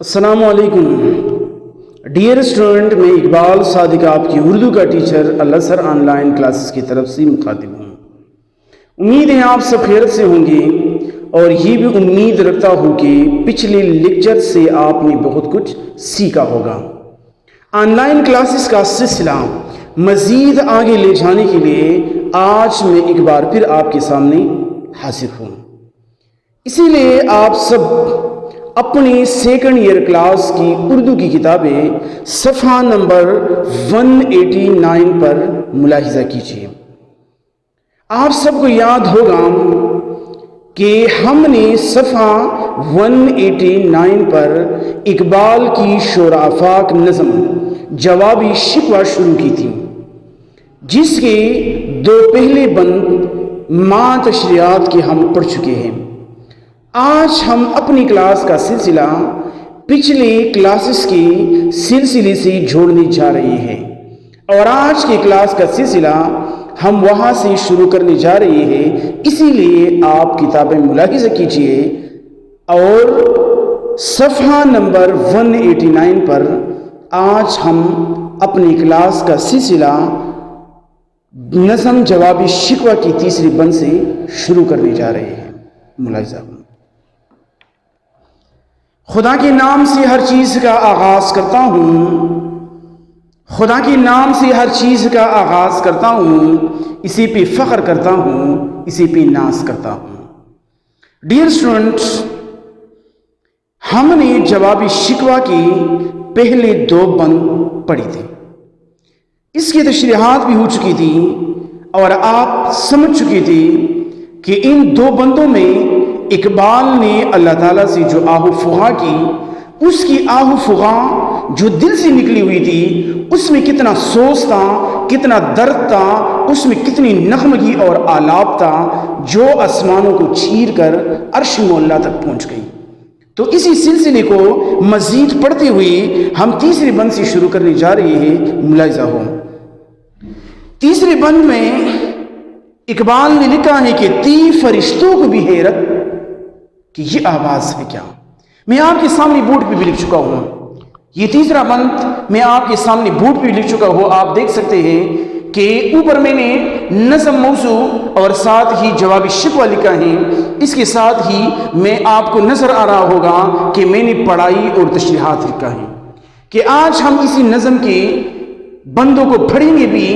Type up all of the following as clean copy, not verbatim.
السلام علیکم dear student, میں اقبال صادق آپ کی اردو کا ٹیچر الازہر آن لائن کلاسز کی طرف سے مخاطب ہوں۔ امید ہے آپ سب خیریت سے ہوں گے اور یہ بھی امید رکھتا ہوں کہ پچھلے لیکچر سے آپ نے بہت کچھ سیکھا ہوگا۔ آن لائن کلاسز کا سلسلہ مزید آگے لے جانے کے لیے آج میں ایک بار پھر آپ کے سامنے حاضر ہوں۔ اسی لیے آپ سب اپنی سیکنڈ ایئر کلاس کی اردو کی کتابیں صفحہ نمبر 189 پر ملاحظہ کیجیے۔ آپ سب کو یاد ہوگا کہ ہم نے صفحہ 189 پر اقبال کی شور آفاق نظم جوابی شکوہ شروع کی تھی، جس کے دو پہلے بند ماں تشریحات کے ہم پڑھ چکے ہیں۔ آج ہم اپنی کلاس کا سلسلہ پچھلے کلاسز کے سلسلے سے جوڑنے جا رہے ہیں، اور آج کی کلاس کا سلسلہ ہم وہاں سے شروع کرنے جا رہے ہیں۔ اسی لیے آپ کتابیں ملاحظہ کیجیے اور صفحہ نمبر 189 پر آج ہم اپنی کلاس کا سلسلہ نظم جوابی شکوہ کی تیسری بند سے شروع کرنے جا رہے ہیں۔ ملاحظہ ہوں۔ خدا کے نام سے ہر چیز کا آغاز کرتا ہوں، خدا کے نام سے ہر چیز کا آغاز کرتا ہوں، اسی پہ فخر کرتا ہوں، اسی پہ ناز کرتا ہوں۔ ڈیئر اسٹوڈنٹ، ہم نے جوابی شکوہ کی پہلے دو بند پڑھی تھے، اس کی تشریحات بھی ہو چکی تھی اور آپ سمجھ چکی تھی کہ ان دو بندوں میں اقبال نے اللہ تعالیٰ سے جو آہ و فغاں کی، اس کی آہ و فغاں جو دل سے نکلی ہوئی تھی، اس میں کتنا سوز تھا، کتنا درد تھا، اس میں کتنی نغمگی اور آلاب تھا، جو آسمانوں کو چیر کر عرش معلیٰ تک پہنچ گئی۔ تو اسی سلسلے کو مزید پڑھتے ہوئے ہم تیسری بند سے شروع کرنے جا رہے ہیں۔ ملاحظہ ہو، تیسرے بند میں اقبال نے لکھا ہے کہ تی فرشتوں کو بھی حیرت کہ یہ آواز ہے کیا۔ میں آپ کے سامنے بورڈ پہ بھی لکھ چکا ہوں، یہ تیسرا بند میں آپ کے سامنے بورڈ پہ لکھ چکا ہوں۔ آپ دیکھ سکتے ہیں کہ اوپر میں نے نظم موضوع اور ساتھ ہی جوابی شکوہ لکھا ہے۔ اس کے ساتھ ہی میں آپ کو نظر آ رہا ہوگا کہ میں نے پڑھائی اور تشریحات لکھا ہے، کہ آج ہم اسی نظم کے بندوں کو پڑھیں گے بھی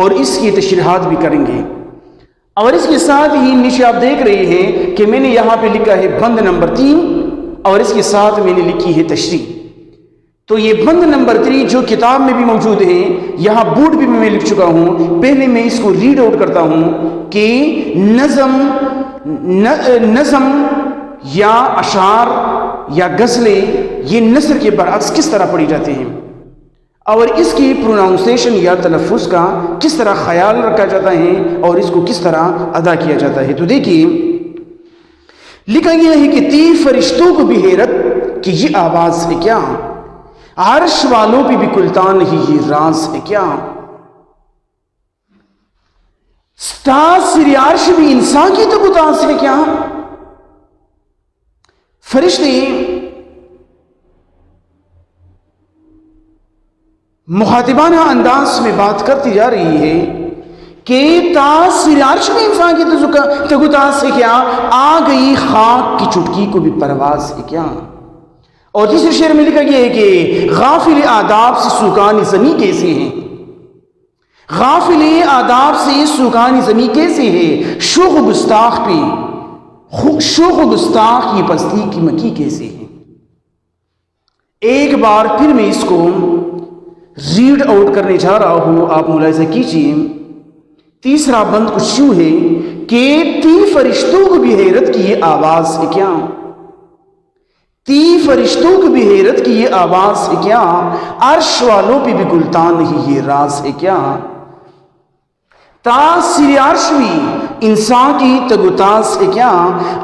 اور اس کی تشریحات بھی کریں گے۔ اور اس کے ساتھ ہی نیچے آپ دیکھ رہے ہیں کہ میں نے یہاں پہ لکھا ہے بند نمبر 3 اور اس کے ساتھ میں نے لکھی ہے تشریح۔ تو یہ بند نمبر 3 جو کتاب میں بھی موجود ہے، یہاں بورڈ بھی میں لکھ چکا ہوں۔ پہلے میں اس کو ریڈ آؤٹ کرتا ہوں کہ نظم یا اشعار یا غزلیں یہ نثر کے برعکس کس طرح پڑھی جاتے ہیں، اور اس کی پروناؤنسیشن یا تلفظ کا کس طرح خیال رکھا جاتا ہے اور اس کو کس طرح ادا کیا جاتا ہے۔ تو دیکھیے لکھا گیا ہے کہ تی فرشتوں کو بھی حیرت کہ یہ آواز ہے کیا، عرش والوں پہ بھی کلتا نہیں یہ راز ہے کیا، سر عرش بھی انسان کی تو اتاس ہے کیا۔ فرشتے مخاطبانہ انداز میں بات کرتی جا رہی ہے کہ تاثر عرش میں انسان کی تگتاس ہے کیا، آ گئی خاک کی چٹکی کو بھی پرواز ہے کیا۔ اور تیسرے شعر میں لکھا گیا ہے کہ غافل آداب سے سوکان زمیں کیسے ہیں، غافل آداب سے سوکان زمیں کیسے ہے، شوخ و گستاخ پہ شوخ و گستاخ یہ پستی کی مکی کیسے ہے۔ ایک بار پھر میں اس کو ریڈ آؤٹ کرنے جا رہا ہوں، آپ ملاحظہ کیجیے۔ تیسرا بند کچھ یوں ہے کہ تی فرشتوں کو بھی حیرت کی یہ آواز ہے کیا، تی فرشتوں کو بھی حیرت کی یہ آواز ہے کیا، عرش والوں پہ بھی گلتان نہیں یہ راز ہے کیا، تاثر عرش بھی انسان کی تگتاس ہے کیا،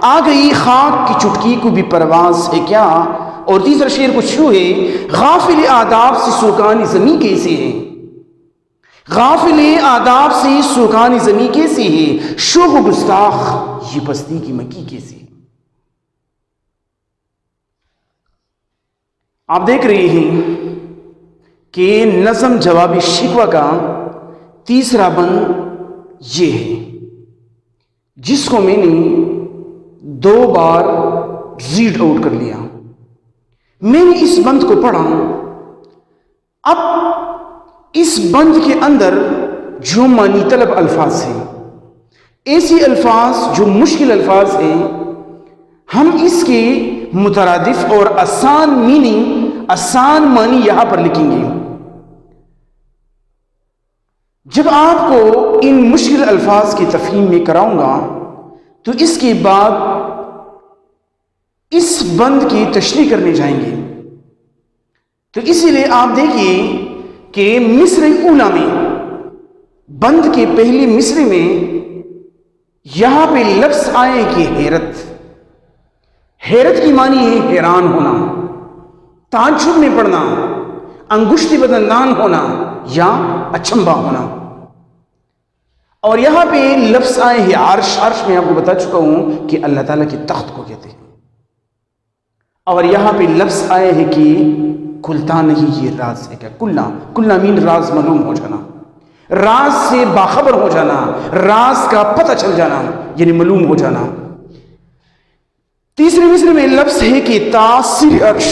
آ گئی خاک کی چٹکی کو بھی پرواز ہے کیا۔ اور تیسرا شعر کچھ یوں ہے، غافل آداب سے سوکان زمیں کیسے ہے، غافل آداب سے سوکان زمیں کیسے ہے، شوخ و گستاخ یہ بستی کی مکی کیسے ہے۔ آپ دیکھ رہے ہیں کہ نظم جوابی شکوہ کا تیسرا بند یہ ہے، جس کو میں نے 2 بار ریڈ آؤٹ کر لیا۔ میں نے اس بند کو پڑھا۔ اب اس بند کے اندر جو معنی طلب الفاظ ہیں، ایسی الفاظ جو مشکل الفاظ ہیں، ہم اس کے مترادف اور آسان میننگ، آسان معنی یہاں پر لکھیں گے۔ جب آپ کو ان مشکل الفاظ کی تفہیم میں کراؤں گا تو اس کے بعد اس بند کی تشریح کرنے جائیں گے۔ تو اسی لیے آپ دیکھیے کہ مصرع اولیٰ میں بند کے پہلے مصرع میں یہاں پہ لفظ آئے کہ حیرت۔ حیرت کی معنی ہے حیران ہونا، تعجب میں پڑنا، انگشتی بدندان ہونا یا اچنبھا ہونا۔ اور یہاں پہ لفظ آئے ہیں عرش۔ عرش میں آپ کو بتا چکا ہوں کہ اللہ تعالیٰ کے تخت کو کہتے ہیں۔ اور یہاں پہ لفظ آئے ہیں کہ کھلتا نہیں یہ راز ہے کیا۔ کلنا مین راز معلوم ہو جانا، راز سے باخبر ہو جانا، راز کا پتہ چل جانا، یعنی معلوم ہو جانا۔ تیسرے مصرع میں لفظ ہے کہ تاثیر عرش۔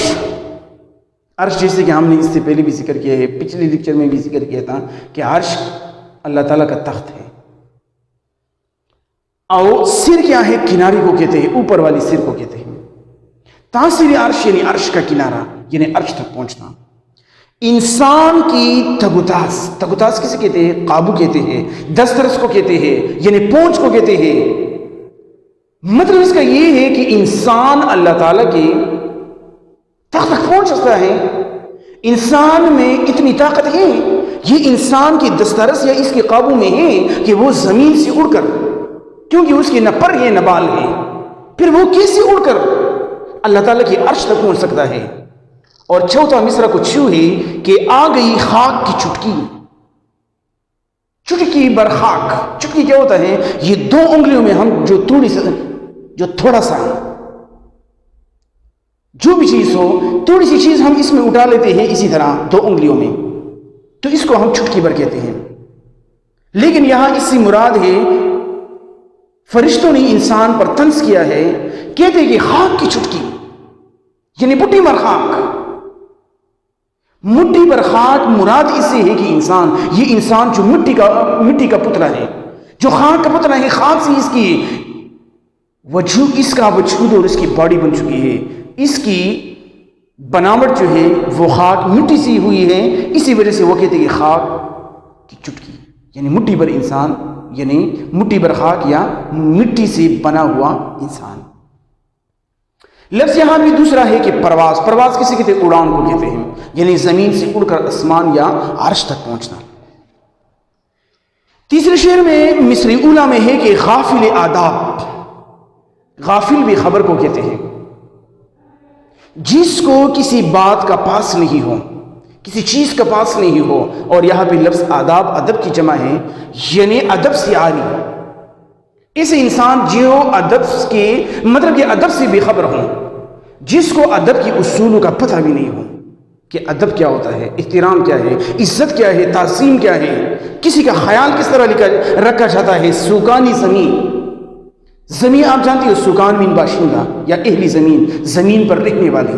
عرش جیسے کہ ہم نے اس سے پہلے بھی ذکر کیا ہے، پچھلے لیکچر میں بھی ذکر کیا تھا کہ عرش اللہ تعالیٰ کا تخت ہے۔ اور سر کیا ہے؟ کنارے کو کہتے ہیں، اوپر والی سر کو کہتے ہیں۔ تاثیر عرش یعنی عرش کا کنارہ، یعنی عرش تک پہنچنا۔ انسان کی تگتاس کسے کہتے ہیں؟ قابو کہتے ہیں، دسترس کو کہتے ہیں، یعنی پہنچ کو کہتے ہیں۔ مطلب اس کا یہ ہے کہ انسان اللہ تعالیٰ کے تخت تک پہنچ سکتا ہے۔ انسان میں اتنی طاقت ہے، یہ انسان کی دسترس یا اس کے قابو میں ہے کہ وہ زمین سے اڑ کر، کیونکہ اس کے نہ پر ہے نہ بال ہے، پھر وہ کیسے اڑ کر اللہ تعالیٰ کی عرش تک پہنچ سکتا ہے۔ اور چوتھا مصرع کچھ یوں ہے کہ آ گئی خاک کی چٹکی۔ چٹکی بر خاک۔ چٹکی کیا ہوتا ہے؟ یہ 2 انگلیوں میں ہم جو تھوڑا سا جو بھی چیز ہو، تھوڑی سی چیز ہم اس میں اٹھا لیتے ہیں، اسی طرح 2 انگلیوں میں، تو اس کو ہم چٹکی بر کہتے ہیں۔ لیکن یہاں اس سے مراد ہے، فرشتوں نے انسان پر طنز کیا ہے، کہتے ہیں کہ خاک کی چٹکی، یعنی مٹھی بھر خاک۔ مٹھی بھر خاک مراد اس سے ہے کہ انسان، یہ انسان جو مٹی کا پتلا ہے، جو خاک کا پتلا ہے، خاک سے اس کی وجود، اس کا وجود اور اس کی باڈی بن چکی ہے۔ اس کی بناوٹ جو ہے وہ خاک مٹی سے ہوئی ہے، اسی وجہ سے وہ کہتے ہیں کہ خاک کی چٹکی، یعنی مٹھی بھر انسان، یعنی مٹھی بھر خاک یا مٹی سے بنا ہوا انسان۔ لفظ یہاں بھی دوسرا ہے کہ پرواز۔ پرواز کسی کہتے ہیں؟ اڑان کو کہتے ہیں، یعنی زمین سے اڑ کر آسمان یا عرش تک پہنچنا۔ تیسرے شعر میں مصرع اولیٰ میں ہے کہ غافل آداب۔ غافل بھی خبر کو کہتے ہیں، جس کو کسی بات کا پاس نہیں ہو، کسی چیز کا پاس نہیں ہو۔ اور یہاں بھی لفظ آداب ادب کی جمع ہے، یعنی ادب سے عاری۔ ایسے انسان جو ادب کے مطلب کہ ادب سے بے خبر ہوں، جس کو ادب کی اصولوں کا پتہ بھی نہیں ہو کہ ادب کیا ہوتا ہے، احترام کیا ہے، عزت کیا ہے، تعظیم کیا ہے، کسی کا خیال کس طرح رکھا جاتا ہے۔ سوکانی زمین آپ جانتے ہو، سوکان مین باشندہ یا اہلی زمین پر رہنے والی۔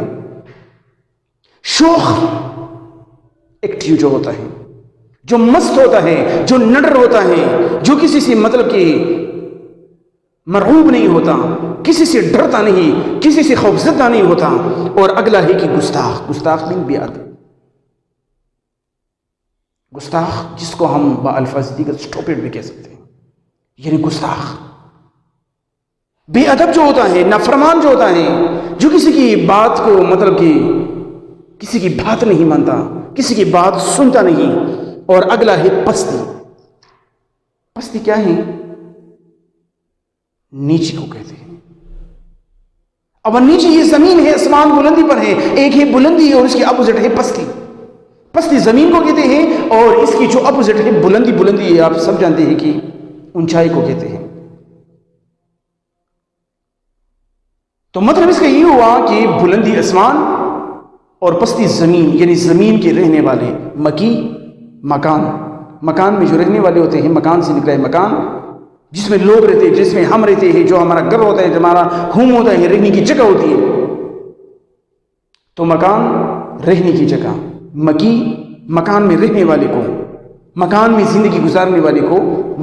شوخ ایکٹیو جو ہوتا ہے، جو مست ہوتا ہے، جو نڈر ہوتا ہے، جو کسی سے مطلب کہ مرعوب نہیں ہوتا، کسی سے ڈرتا نہیں، کسی سے خوفزدہ نہیں ہوتا۔ اور اگلا ہے کہ گستاخ بن بے ادب۔ گستاخ جس کو ہم بالفاظ دیگر اسٹوپڈ بھی کہہ سکتے ہیں، یعنی گستاخ بے ادب جو ہوتا ہے، نافرمان جو ہوتا ہے، جو کسی کی بات کو مطلب کہ کسی کی بات نہیں مانتا، کسی کی بات سنتا نہیں۔ اور اگلا ہے پستی۔ پستی کیا ہے؟ نیچی کو کہتے ہیں۔ اب نیچی یہ زمین ہے، آسمان بلندی پر ہے، ایک ہے بلندی اور اس کی اپوزٹ ہے پستی۔ پستی زمین کو کہتے ہیں، اور اس کی جو اپوزٹ ہے بلندی ہے، آپ سب جانتے ہیں کہ اونچائی کو کہتے ہیں۔ تو مطلب اس کا یہ ہوا کہ بلندی آسمان اور پستی زمین یعنی زمین کے رہنے والے، مکی مکان میں جو رہنے والے ہوتے ہیں، مکان سے نکلا ہے مکان، جس میں لوگ رہتے ہیں، جس میں ہم رہتے ہیں، جو ہمارا گھر ہوتا ہے، جو ہمارا ہوم ہوتا ہے، رہنے کی جگہ ہوتی ہے. تو مکان رہنے کی جگہ، مکی مکان میں رہنے والے کو، مکان میں زندگی گزارنے والے کو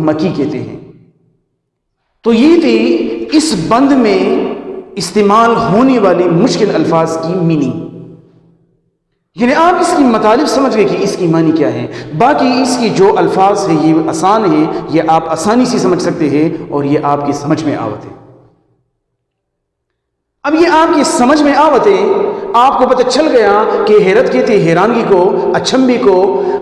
مکی کہتے ہیں. تو یہ تھی اس بند میں استعمال ہونے والی مشکل الفاظ کی میننگ. یعنی آپ اس کی مطالب سمجھ گئے کہ اس کی معنی کیا ہے. باقی اس کی جو الفاظ ہیں یہ آسان ہے، یہ آپ آسانی سے سمجھ سکتے ہیں اور یہ آپ کی سمجھ میں آوت ہے. اب یہ آپ کی سمجھ میں آوت ہے، آپ کو پتہ چل گیا کہ حیرت کہتے ہیں حیرانگی کو، اچھمبی کو،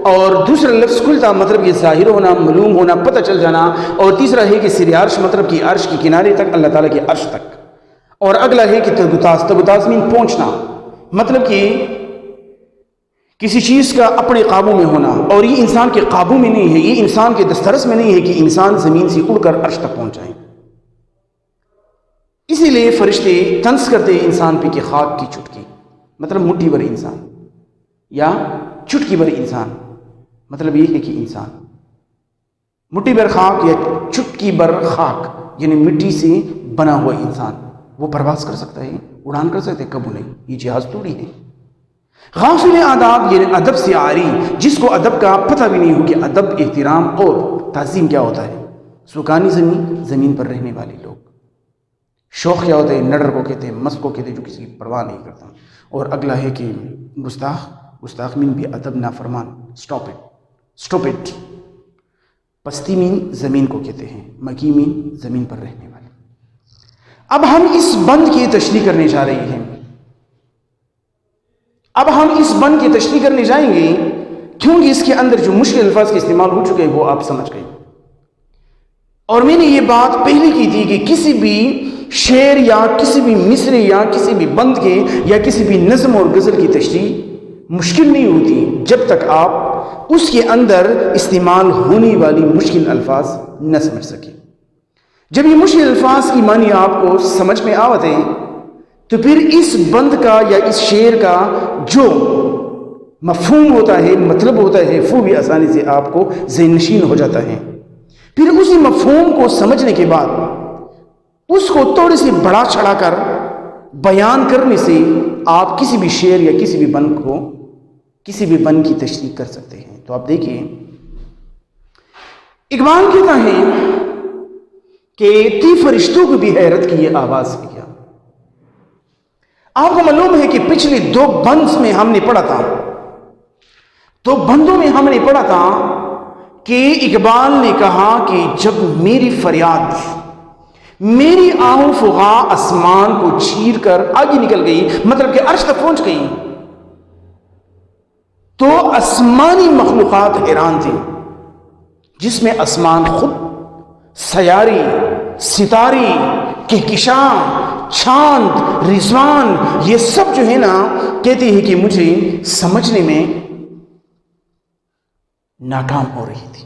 اور دوسرا لفظ کھلتا مطلب یہ ظاہر ہونا، معلوم ہونا، پتہ چل جانا، اور تیسرا ہے کہ سر عرش مطلب کہ عرش کے کنارے تک، اللہ تعالیٰ کے عرش تک، اور اگلا ہے کہ تغطاس میں پہنچنا، مطلب کہ کسی چیز کا اپنے قابو میں ہونا، اور یہ انسان کے قابو میں نہیں ہے، یہ انسان کے دسترس میں نہیں ہے کہ انسان زمین سے اڑ کر عرش تک پہنچ جائے. اسی لیے فرشتے طنز کرتے ہیں انسان پہ کہ خاک کی چٹکی، مطلب مٹھی بھر انسان، یا چٹکی بھر انسان، مطلب یہ ہے کہ انسان مٹھی بھر خاک یا چٹکی بھر خاک یعنی مٹی سے بنا ہوا انسان، وہ پرواز کر سکتا ہے، اڑان کر سکتا ہے، کبو نہیں، یہ جہاز توڑی ہے. غافل آداب یعنی ادب سے عاری، جس کو ادب کا پتہ بھی نہیں ہو کہ ادب، احترام اور تعظیم کیا ہوتا ہے. سکانی زمین پر رہنے والے لوگ. شوق کیا ہوتا ہے؟ نڈر کو کہتے ہیں، مست کو کہتے ہیں جو کسی کی پرواہ نہیں کرتا. اور اگلا ہے کہ گستاخ مین بھی ادب نافرمان، اسٹاپ اٹ. پستی مین زمین کو کہتے ہیں، مکی مین زمین پر رہنے والے. اب ہم اس بند کی تشریح کرنے جا رہے ہیں. اب ہم اس بند کی تشریح کرنے جائیں گے کیونکہ اس کے اندر جو مشکل الفاظ کے استعمال ہو چکے ہیں وہ آپ سمجھ گئے. اور میں نے یہ بات پہلے کی تھی کہ کسی بھی شعر یا کسی بھی مصرع یا کسی بھی بند کے یا کسی بھی نظم اور غزل کی تشریح مشکل نہیں ہوتی جب تک آپ اس کے اندر استعمال ہونے والی مشکل الفاظ نہ سمجھ سکیں. جب یہ مشکل الفاظ کی معنی آپ کو سمجھ میں آوت ہے تو پھر اس بند کا یا اس شعر کا جو مفہوم ہوتا ہے، مطلب ہوتا ہے، وہ بھی آسانی سے آپ کو ذہن نشین ہو جاتا ہے. پھر اسی مفہوم کو سمجھنے کے بعد اس کو تھوڑے سے بڑا چڑھا کر بیان کرنے سے آپ کسی بھی شعر یا کسی بھی بند کی تشریح کر سکتے ہیں. تو آپ دیکھیے، اقبال کہتا ہے کہ تی فرشتوں کو بھی حیرت کی یہ آواز ہے. کیا آپ کو معلوم ہے کہ پچھلے 2 بند میں ہم نے پڑھا تھا، 2 بندوں میں ہم نے پڑھا تھا کہ اقبال نے کہا کہ جب میری فریاد، میری آہ و فغاں آسمان کو چیر کر آگے نکل گئی، مطلب کہ عرش تک پہنچ گئی، تو آسمانی مخلوقات حیران تھی، جس میں آسمان خود، سیارے، ستارے، کہکشاں، چاند، رضوان، یہ سب جو ہے نا کہتے ہیں کہ مجھے سمجھنے میں ناکام ہو رہی تھی.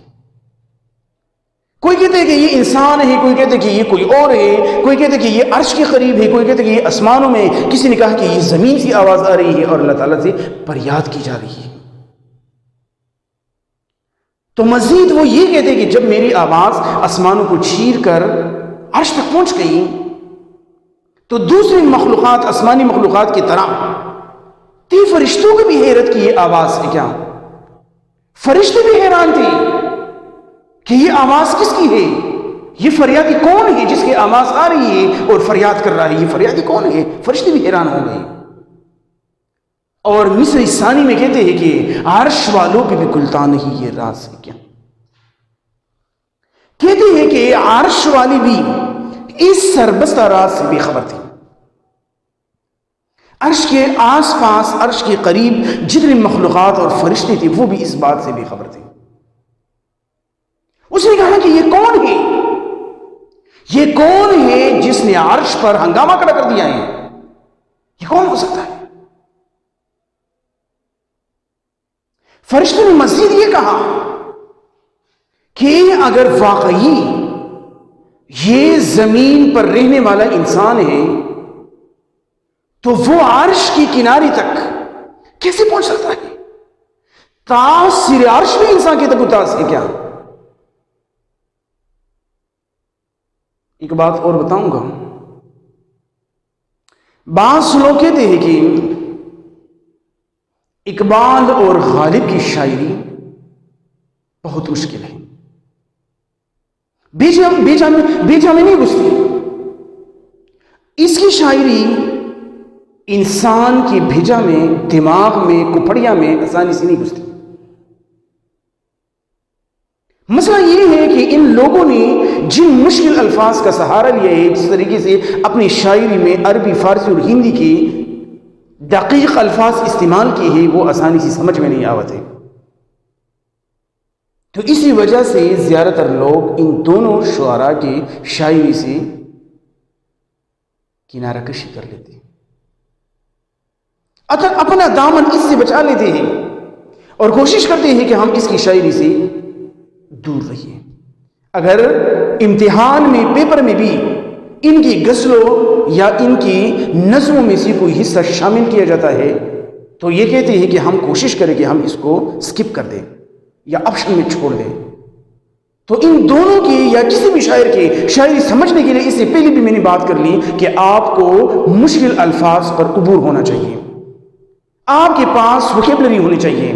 کوئی کہتے ہیں کہ یہ انسان ہے، کوئی کہتے ہیں کہ یہ کوئی اور ہے، کوئی کہتے ہیں کہ یہ عرش کے قریب ہے، کوئی کہتے ہیں کہ یہ آسمانوں میں، کسی نے کہا کہ یہ زمین سے آواز آ رہی ہے اور اللہ تعالیٰ سے فریاد کی جا رہی ہے. تو مزید وہ یہ کہتے ہیں کہ جب میری آواز آسمانوں کو چیر کر عرش تک پہنچ گئی تو دوسری مخلوقات، آسمانی مخلوقات کی طرح تی فرشتوں کو بھی حیرت کی یہ آواز ہے. کیا فرشتے بھی حیران تھے کہ یہ آواز کس کی ہے، یہ فریادی کون ہے جس کی آواز آ رہی ہے اور فریاد کر رہا ہے، یہ فریادی کون ہے. فرشتے بھی حیران ہو گئے. اور مصر ثانی میں کہتے ہیں کہ عرش والوں پہ بھی کلتا نہیں یہ راز ہے. کیا کہتے ہیں کہ عرش والی بھی اس سربستہ راز سے بے خبر تھی. عرش کے آس پاس، عرش کے قریب جتنے مخلوقات اور فرشتے تھے وہ بھی اس بات سے بے خبر تھے. اس نے کہا کہ یہ کون ہے، یہ کون ہے جس نے عرش پر ہنگامہ کھڑا کر دیا ہے، یہ کون ہو سکتا ہے. فرشتے نے مزید یہ کہا کہ اگر واقعی یہ زمین پر رہنے والا انسان ہے تو وہ عرش کی کناری تک کیسے پہنچ سکتا ہے؟ سر عرش میں انسان کی تقدس ہے کیا؟ ایک بات اور بتاؤں گا، بعض لوگ کہتے ہیں کہ اقبال اور غالب کی شاعری بہت مشکل ہے، بیجا میں نہیں گھستی۔ اس کی شاعری انسان کی بھیجا میں، دماغ میں، کپڑیا میں آسانی سے نہیں گھستی۔ مسئلہ یہ ہے کہ ان لوگوں نے جن مشکل الفاظ کا سہارا لیا ہے، جس طریقے سے اپنی شاعری میں عربی، فارسی اور ہندی کی دقیق الفاظ استعمال کیے ہیں، وہ آسانی سے سمجھ میں نہیں آتے۔ تو اسی وجہ سے زیادہ تر لوگ ان دونوں شعراء کی شاعری سے کنارہ کشی کر لیتے ہیں، اپنا دامن اس سے بچا لیتے ہیں اور کوشش کرتے ہیں کہ ہم اس کی شاعری سے دور رہیے۔ اگر امتحان میں، پیپر میں بھی ان کی غزلوں یا ان کی نظموں میں سے کوئی حصہ شامل کیا جاتا ہے تو یہ کہتے ہیں کہ ہم کوشش کریں کہ ہم اس کو سکپ کر دیں یا آپشن میں چھوڑ دیں۔ تو ان دونوں کی یا کسی بھی شاعر کی شاعری سمجھنے کے لیے اس سے پہلے بھی میں نے بات کر لی کہ آپ کو مشکل الفاظ پر عبور ہونا چاہیے، آپ کے پاس ووکیبلری ہونی چاہیے،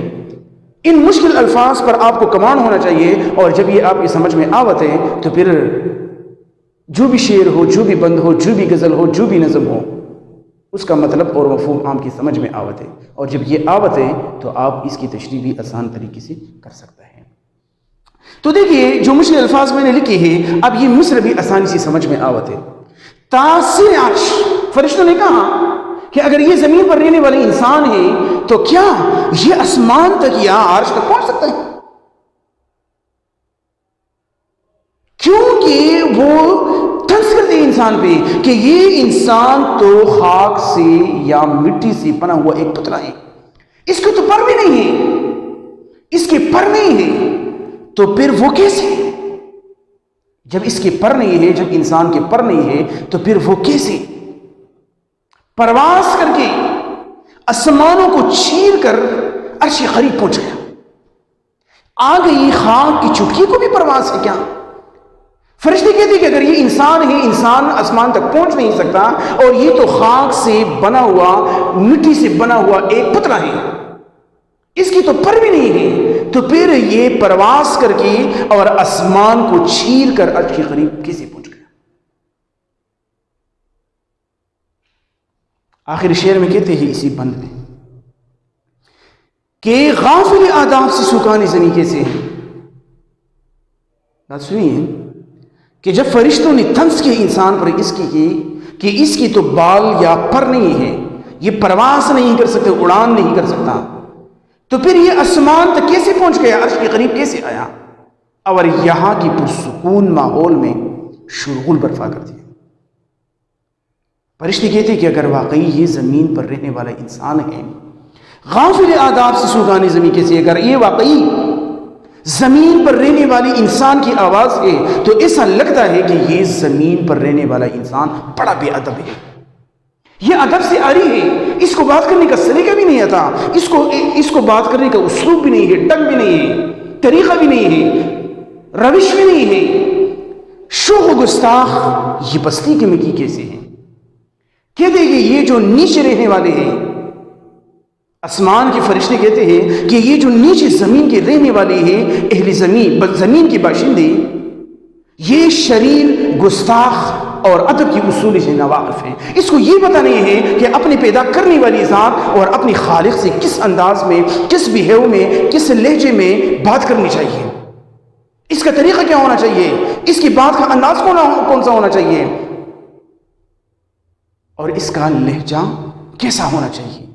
ان مشکل الفاظ پر آپ کو کمانڈ ہونا چاہیے، اور جب یہ آپ کی سمجھ میں آوت ہے تو پھر جو بھی شعر ہو، جو بھی بند ہو، جو بھی غزل ہو، جو بھی نظم ہو، اس کا مطلب اور مفہوم آپ کی سمجھ میں آوت ہے، اور جب یہ آوت ہے تو آپ اس کی تشریح بھی آسان طریقے سے کر سکتا ہے۔ تو دیکھیے جو مشکل الفاظ میں نے لکھے ہیں، اب یہ مصر بھی آسانی سے سمجھ میں آوت ہے۔ تاثیر عرش، فرشتوں نے کہا کہ اگر یہ زمین پر رہنے والے انسان ہیں تو کیا یہ آسمان تک یا عرش تک پہنچ سکتا ہے؟ کیونکہ وہ تنس کرتے ہیں انسان پہ کہ یہ انسان تو خاک سے یا مٹی سے بنا ہوا ایک پتلا ہے، اس کو تو پر بھی نہیں ہے، اس کے پر نہیں ہے، تو پھر وہ کیسے؟ جب اس کے پر نہیں ہے، جب انسان کے پر نہیں ہے تو پھر وہ کیسے پرواز کر کے آسمانوں کو چیر کر عرش قریب پہنچ گیا؟ آ گئی خاک کی چٹکی کو بھی پرواز ہے کیا؟ فرشتے کہتے کہ اگر یہ انسان ہے، انسان آسمان تک پہنچ نہیں سکتا، اور یہ تو خاک سے بنا ہوا، مٹی سے بنا ہوا ایک پتلا ہے، اس کی تو پر بھی نہیں ہے، تو پھر یہ پرواز کر کے اور آسمان کو چیر کر عرش کے قریب کیسے پہنچ گیا؟ آخر شعر میں کہتے ہیں اسی بند میں کہ غافل آداب سے سکانی زمین کیسے ہے۔ بات سنیے کہ جب فرشتوں نے طنز کیا انسان پر اس کی کہ اس کی تو بال یا پر نہیں ہے، یہ پرواز نہیں کر سکتے، اڑان نہیں کر سکتا، تو پھر یہ آسمان تک کیسے پہنچ گیا، عرش کے قریب کیسے آیا؟ اور یہاں کی پرسکون ماحول میں شغل برپا کر دیا۔ فرشتے کہتے کہ اگر واقعی یہ زمین پر رہنے والا انسان ہے، غافل آداب سے سوگانے زمین کیسے، اگر یہ واقعی زمین پر رہنے والی انسان کی آواز ہے تو ایسا لگتا ہے کہ یہ زمین پر رہنے والا انسان بڑا بے ادب ہے، یہ ادب سے آری ہے، اس کو بات کرنے کا سلیقہ بھی نہیں آتا، اس کو بات کرنے کا اسلوب بھی نہیں ہے، ڈنگ بھی نہیں ہے، طریقہ بھی نہیں ہے، روش بھی نہیں ہے، شوخ و گستاخ یہ بستی کے مکی کیسے ہیں؟ کہتے ہیں کہ یہ جو نیچے رہنے والے ہیں، آسمان کے فرشتے کہتے ہیں کہ یہ جو نیچے زمین کے رہنے والے ہیں، اہل زمین کے باشندے، یہ شریر، گستاخ اور ادب کی اصول سے ناواقف ہیں، اس کو یہ پتہ نہیں ہے کہ اپنے پیدا کرنے والی ذات اور اپنی خالق سے کس انداز میں، کس بہیو میں، کس لہجے میں بات کرنی چاہیے، اس کا طریقہ کیا ہونا چاہیے، اس کی بات کا انداز کون سا ہونا چاہیے، اور اس کا لہجہ کیسا ہونا چاہیے۔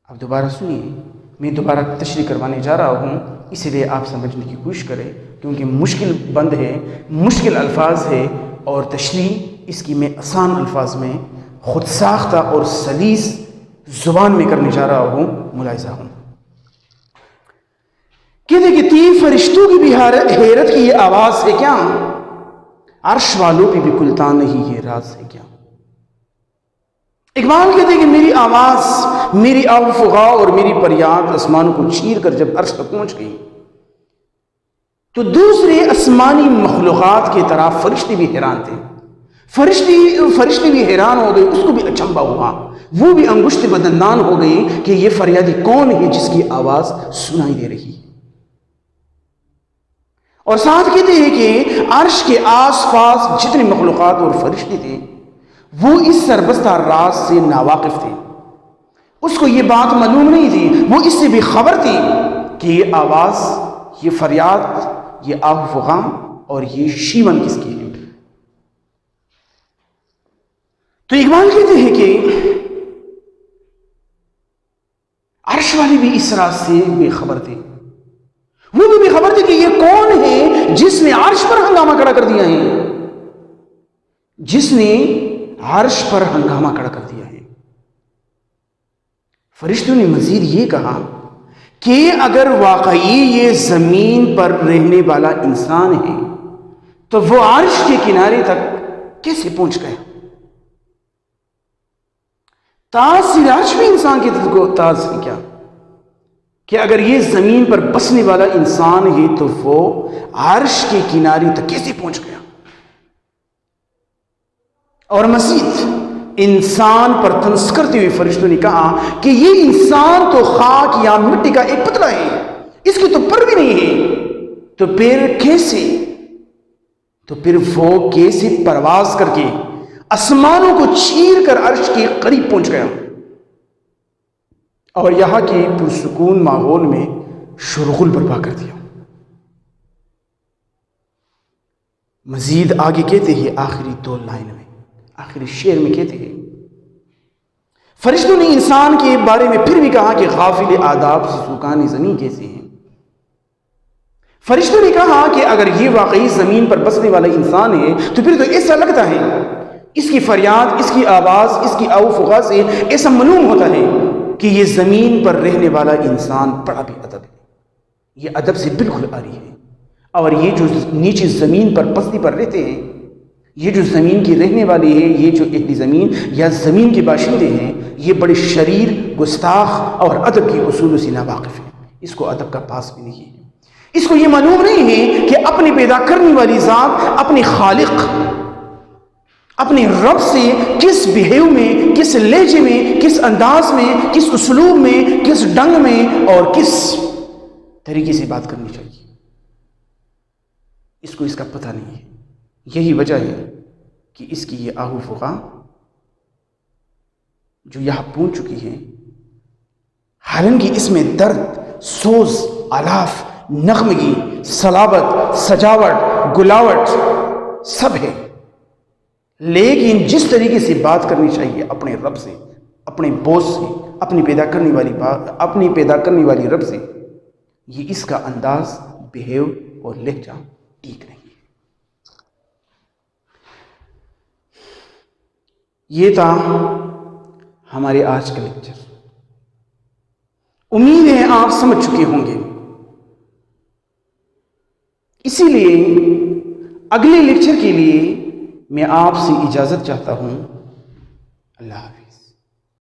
اب دوبارہ سنیے، میں دوبارہ تشریح کروانے جا رہا ہوں، اسی لیے آپ سمجھنے کی کوشش کریں، کیونکہ مشکل بند ہے، مشکل الفاظ ہے، اور تشریح اس کی میں آسان الفاظ میں خود ساختہ اور سلیس زبان میں کرنے جا رہا ہوں، ملاحظہ ہوں۔ کہتے کہ تین فرشتوں کی بھی حیرت کی یہ آواز ہے کیا، عرش والوں پہ بھی کلتا نہیں یہ راز ہے کیا۔ اقبال کہتے ہیں کہ میری آواز، میری آہ و فغاں اور میری فریاد آسمانوں کو چیر کر جب عرش تک پہنچ گئی تو دوسرے آسمانی مخلوقات کی طرح فرشتے بھی حیران تھے. فرشتے بھی حیران ہو گئے، اس کو بھی اچنبھا ہوا، وہ بھی انگشت بدندان ہو گئی کہ یہ فریادی کون ہے جس کی آواز سنائی دے رہی ہے. اور ساتھ کہتے ہیں کہ عرش کے آس پاس جتنے مخلوقات اور فرشتے تھے وہ اس سربستہ راز سے ناواقف تھے. اس کو یہ بات معلوم نہیں تھی، وہ اس سے بھی خبر تھی کہ یہ آواز، یہ فریاد، یہ آہ و فغاں اور یہ شیون کس کی ہے. تو اقبال کہتے ہیں کہ عرش والے بھی اس راز سے بے خبر تھے، وہ بھی بے خبر تھے کہ یہ کون ہے جس نے عرش پر ہنگامہ کھڑا کر دیا ہے، جس نے عرش پر ہنگامہ کھڑا کر دیا ہے. فرشتوں نے مزید یہ کہا کہ اگر واقعی یہ زمین پر رہنے والا انسان ہے تو وہ عرش کے کنارے تک کیسے پہنچ گیا؟ تاثیر عرش بھی انسان کی تاثیر کیا کہ اگر یہ زمین پر بسنے والا انسان ہے تو وہ عرش کے کنارے تک کیسے پہنچ گیا؟ اور مزید انسان پر طنز کرتے ہوئے فرشتوں نے کہا کہ یہ انسان تو خاک یا مٹی کا ایک پتلا ہے، اس کی تو پر بھی نہیں ہے، تو پھر وہ کیسے پرواز کر کے آسمانوں کو چیر کر عرش کے قریب پہنچ گیا اور یہاں کے پرسکون ماحول میں شرغل برپا کر دیا. مزید آگے کہتے ہیں آخری 2 لائن میں، آخری شعر میں کہتے ہیں فرشتوں نے انسان کے بارے میں پھر بھی کہا کہ غافل آداب سے سکان زمین کیسے ہیں. فرشتوں نے کہا کہ اگر یہ واقعی زمین پر بسنے والا انسان ہے تو پھر تو ایسا لگتا ہے، اس کی فریاد، اس کی آواز، اس کی آہ و فغاں سے ایسا معلوم ہوتا ہے کہ یہ زمین پر رہنے والا انسان بڑا بھی ادب ہے، یہ ادب سے بالکل آری ہے. اور یہ جو نیچے زمین پر بستی پر رہتے ہیں، یہ جو زمین کی رہنے والی ہے، یہ جو اہل زمین یا زمین کے باشندے ہیں، یہ بڑے شریر، گستاخ اور ادب کے اصولوں سے ناواقف ہیں. اس کو ادب کا پاس بھی نہیں ہے. اس کو یہ معلوم نہیں ہے کہ اپنی پیدا کرنے والی ذات، اپنے خالق، اپنے رب سے کس بہیو میں، کس لہجے میں، کس انداز میں، کس اسلوب میں، کس ڈنگ میں اور کس طریقے سے بات کرنی چاہیے، اس کو اس کا پتہ نہیں ہے. یہی وجہ ہے کہ اس کی یہ آہ و فغاں جو یہاں پہنچ چکی ہیں، حالانکہ اس میں درد، سوز، الاف، نغمگی، صلابت، سجاوٹ، گلاوٹ سب ہے، لیکن جس طریقے سے بات کرنی چاہیے اپنے رب سے، اپنے بوس سے، اپنی پیدا کرنے والی رب سے، یہ اس کا انداز، بہیو اور لہجہ ٹھیک نہیں ہے. یہ تھا ہمارے آج کا لیکچر. امید ہے آپ سمجھ چکے ہوں گے. اسی لیے اگلے لیکچر کے لیے میں آپ سے اجازت چاہتا ہوں. اللہ حافظ.